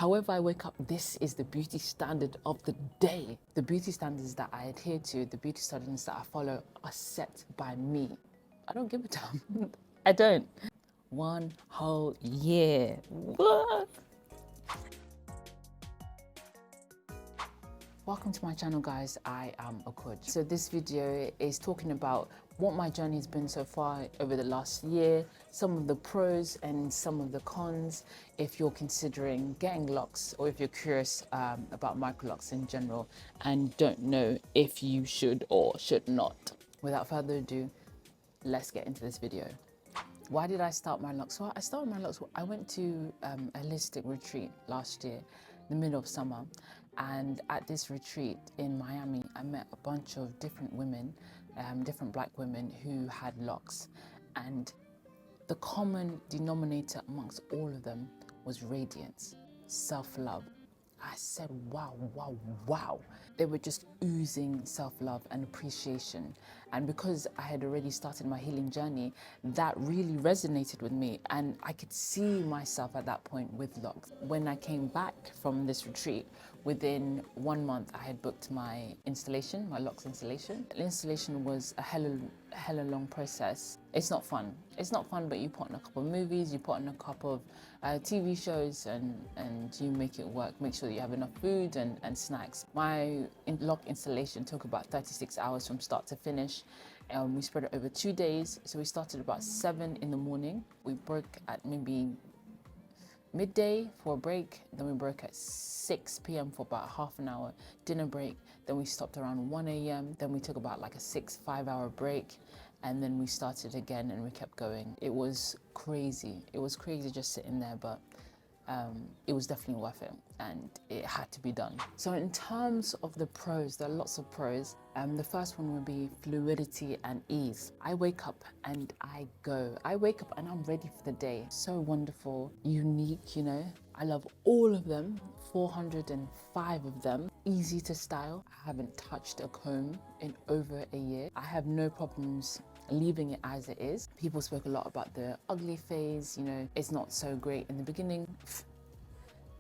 However I wake up, this is the beauty standard of the day. The beauty standards that I adhere to, the beauty standards that I follow are set by me. I don't give a damn. I don't. 1 whole year. What? Welcome to my channel, guys. I am Okoj. So this video is talking about what my journey has been so far over the last year, some of the pros and some of the cons if you're considering getting locks, or if you're curious about microlocks in general and don't know if you should or should not. Without further ado, let's get into this video. Why did I start my locks? So I started my locks, I went to a holistic retreat last year, in the middle of summer. And at this retreat in Miami, I met a bunch of different women, different black women who had locks. And the common denominator amongst all of them was radiance, self-love. I said, wow, wow, wow. They were just oozing self-love and appreciation. And because I had already started my healing journey, that really resonated with me. And I could see myself at that point with locks. When I came back from this retreat, within 1 month, I had booked my installation, my locks installation. The installation was a hella long process. It's not fun. It's not fun, but you put on a couple of movies, you put on a couple of TV shows, and you make it work. Make sure that you have enough food and snacks. My lock installation took about 36 hours from start to finish. We spread it over 2 days. So we started about 7 in the morning. We broke at maybe midday for a break, then we broke at 6 p.m. for about half an hour, dinner break, then we stopped around 1 a.m., then we took about like a 5-hour break, and then we started again and we kept going. It was crazy. It was crazy just sitting there, but it was definitely worth it, and it had to be done. So in terms of the pros, there are lots of pros. The first one would be fluidity and ease. I wake up and I go. I wake up and I'm ready for the day. So wonderful, unique, you know. I love all of them, 405 of them. Easy to style. I haven't touched a comb in over a year. I have no problems leaving it as it is. People spoke a lot about the ugly phase, you know, it's not so great in the beginning.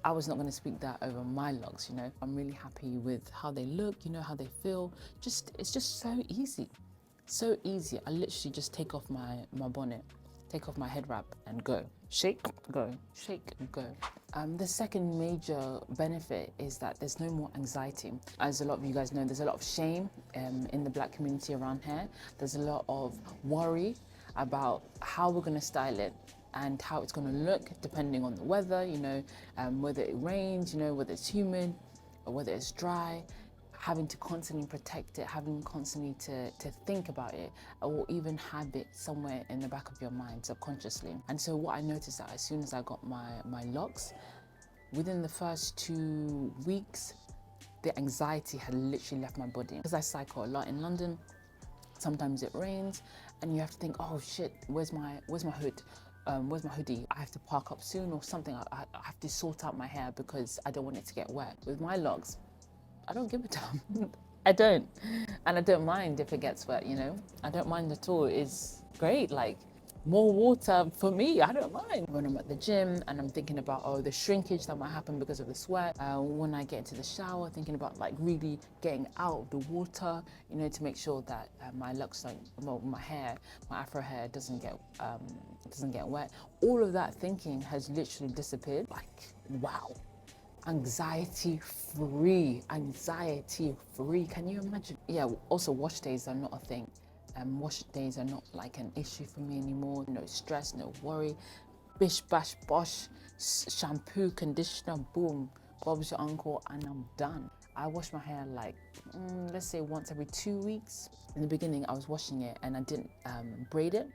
I was not going to speak that over my locks, you know. I'm really happy with how they look, you know, how they feel. It's just so easy. So easy. I literally just take off my bonnet, take off my head wrap and go. Shake, go, shake, go. The second major benefit is that there's no more anxiety. As a lot of you guys know, there's a lot of shame in the black community around here. There's a lot of worry about how we're going to style it and how it's going to look depending on the weather, you know, whether it rains, you know, whether it's humid or whether it's dry. Having to constantly protect it, having constantly to think about it, or even have it somewhere in the back of your mind subconsciously. And so what I noticed that as soon as I got my locks, within the first 2 weeks, the anxiety had literally left my body. Because I cycle a lot in London, sometimes it rains and you have to think, oh shit, where's my hood? Where's my hoodie? I have to park up soon or something. I have to sort out my hair because I don't want it to get wet. With my locks, I don't give a damn. I don't. And I don't mind if it gets wet, you know? I don't mind at all. It's great. Like, more water for me, I don't mind. When I'm at the gym and I'm thinking about, oh, the shrinkage that might happen because of the sweat. When I get into the shower, thinking about like really getting out of the water, you know, to make sure that my locks, like my hair, my afro hair doesn't get wet. All of that thinking has literally disappeared. Like, wow. Anxiety free. Can you imagine? Yeah, also wash days are not a thing. Wash days are not like an issue for me anymore. No stress, no worry. Bish bash bosh, shampoo, conditioner, boom, Bob's your uncle, and I'm done. I wash my hair like, let's say once every 2 weeks. In the beginning, I was washing it and I didn't braid it.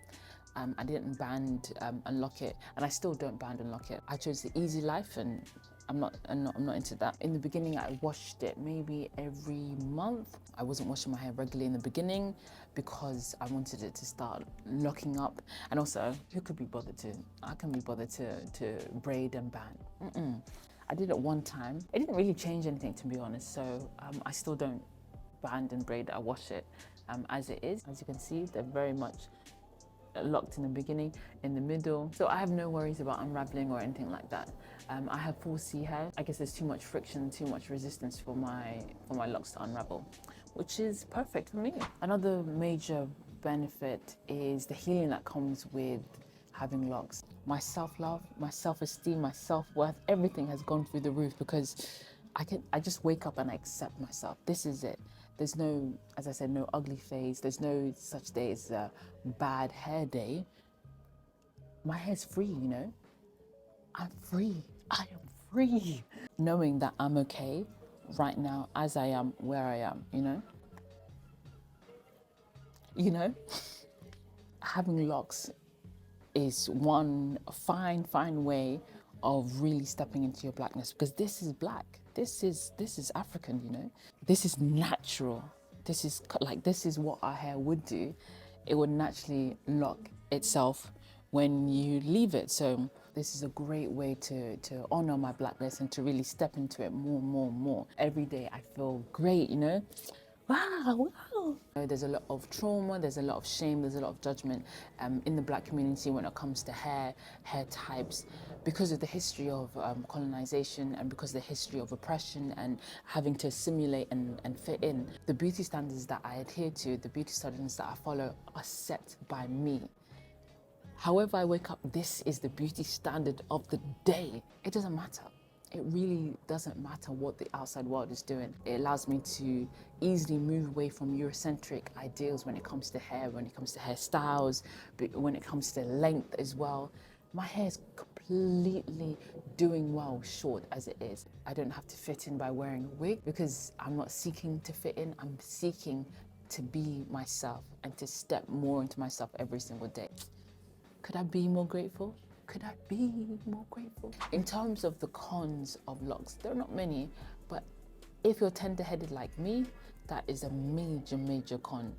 I didn't band and lock it, and I still don't band and lock it. I chose the easy life, and I'm not into that. In the beginning, I washed it maybe every month. I wasn't washing my hair regularly in the beginning because I wanted it to start locking up. And also, who could be bothered to? I can be bothered to braid and band. I did it one time. It didn't really change anything, to be honest. So I still don't band and braid. I wash it as it is. As you can see, they're very much locked in the beginning, in the middle. So I have no worries about unraveling or anything like that. I have full C hair. I guess there's too much friction, too much resistance for my locks to unravel, which is perfect for me. Another major benefit is the healing that comes with having locks. My self-love, my self-esteem, my self-worth, everything has gone through the roof because I just wake up and I accept myself. This is it. There's no, as I said, no ugly phase. There's no such day as a bad hair day. My hair's free, you know? I'm free. I am free. Knowing that I'm okay right now as I am, where I am, you know? You know? Having locks is one fine way of really stepping into your blackness, because this is black. This is African, you know? This is natural. This is what our hair would do. It would naturally lock itself when you leave it. So this is a great way to honor my blackness and to really step into it more. Every day I feel great, you know? Wow. There's a lot of trauma, there's a lot of shame, there's a lot of judgment in the black community when it comes to hair types, because of the history of colonization and because of the history of oppression and having to assimilate and fit in. The beauty standards that I adhere to, the beauty standards that I follow are set by me. However I wake up, this is the beauty standard of the day. It doesn't matter. It really doesn't matter what the outside world is doing. It allows me to easily move away from Eurocentric ideals when it comes to hair, when it comes to hairstyles, but when it comes to length as well. My hair is completely doing well short as it is. I don't have to fit in by wearing a wig because I'm not seeking to fit in. I'm seeking to be myself and to step more into myself every single day. Could I be more grateful? Could I be more grateful? In terms of the cons of locks, there are not many, but if you're tender-headed like me, that is a major con.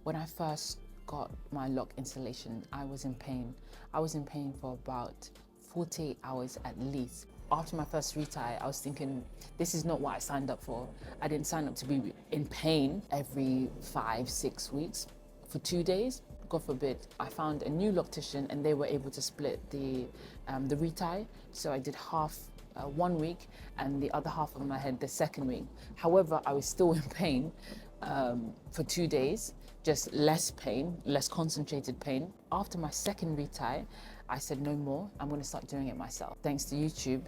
When I first got my lock installation, I was in pain. I was in pain for about 48 hours at least. After my first retie, I was thinking, this is not what I signed up for. I didn't sign up to be in pain every 5-6 weeks for 2 days. God forbid. I found a new loctician and they were able to split the retie. So I did half 1 week and the other half of my head the second week. However, I was still in pain for 2 days, just less pain, less concentrated pain. After my second retie, I said no more, I'm gonna start doing it myself. Thanks to YouTube,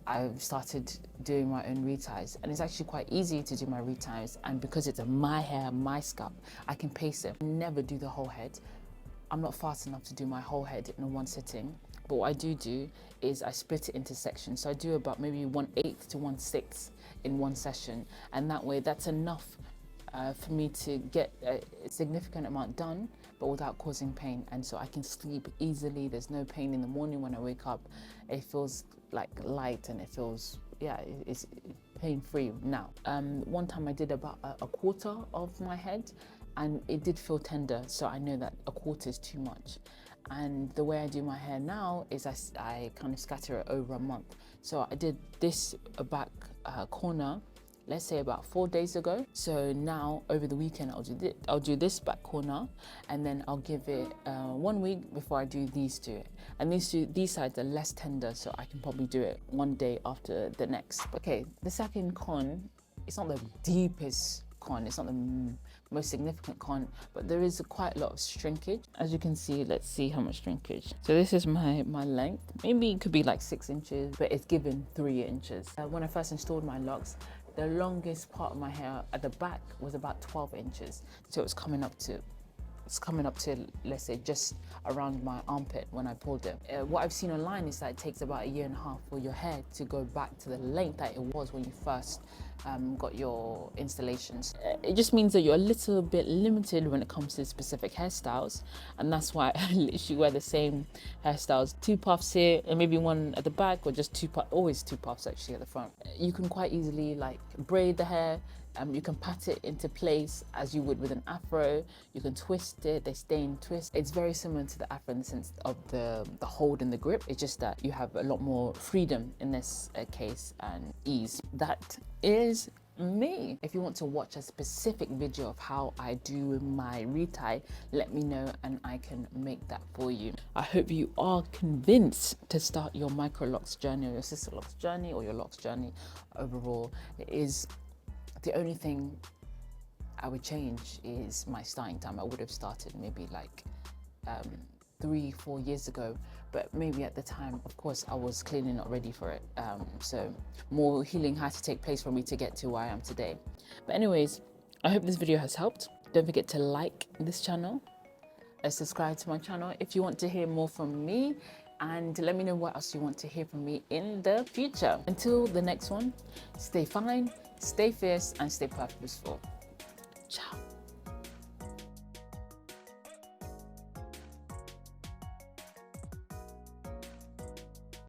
I've started doing my own reties, and it's actually quite easy to do my reties, and because it's my hair, my scalp, I can pace it. Never do the whole head. I'm not fast enough to do my whole head in one sitting, but what I do is I split it into sections. So I do about maybe 1/8 to 1/6 in one session, and that way that's enough for me to get a significant amount done, but without causing pain. And so I can sleep easily. There's no pain in the morning when I wake up. It feels like light and it feels, yeah, it's pain-free now. One time I did about a quarter of my head and it did feel tender. So I know that a quarter is too much. And the way I do my hair now is I kind of scatter it over a month. So I did this back corner, let's say about 4 days ago. So now over the weekend I'll do this back corner, and then I'll give it 1 week before I do these two. And these sides are less tender, so I can probably do it 1 day after the next. Okay, the second con, it's not the deepest con, it's not the most significant con, but there is quite a lot of shrinkage. As you can see, let's see how much shrinkage. So this is my length. Maybe it could be like 6 inches, but it's given 3 inches. When I first installed my locks, the longest part of my hair at the back was about 12 inches. So it's coming up to, let's say, just around my armpit when I pulled it. What I've seen online is that it takes about 1.5 years for your hair to go back to the length that it was when you first got your installations. It just means that you're a little bit limited when it comes to specific hairstyles, and that's why I literally wear the same hairstyles. 2 puffs here and maybe 1 at the back, or just 2 puffs, always 2 puffs actually at the front. You can quite easily like braid the hair. You can pat it into place as you would with an afro. You can twist it, they stay in twist. It's very similar to the afro in the sense of the hold and the grip. It's just that you have a lot more freedom in this case and ease. That is me. If you want to watch a specific video of how I do my retie, let me know and I can make that for you. I hope you are convinced to start your MICROLOCS journey, or your sister locks journey, or your locks journey overall. It is the only thing I would change is my starting time. I would have started maybe like 3-4 years ago, but maybe at the time, of course, I was clearly not ready for it. So more healing had to take place for me to get to where I am today. But anyways, I hope this video has helped. Don't forget to like this channel, subscribe to my channel if you want to hear more from me, and let me know what else you want to hear from me in the future. Until the next one, stay fine, stay fierce, and stay purposeful. Ciao.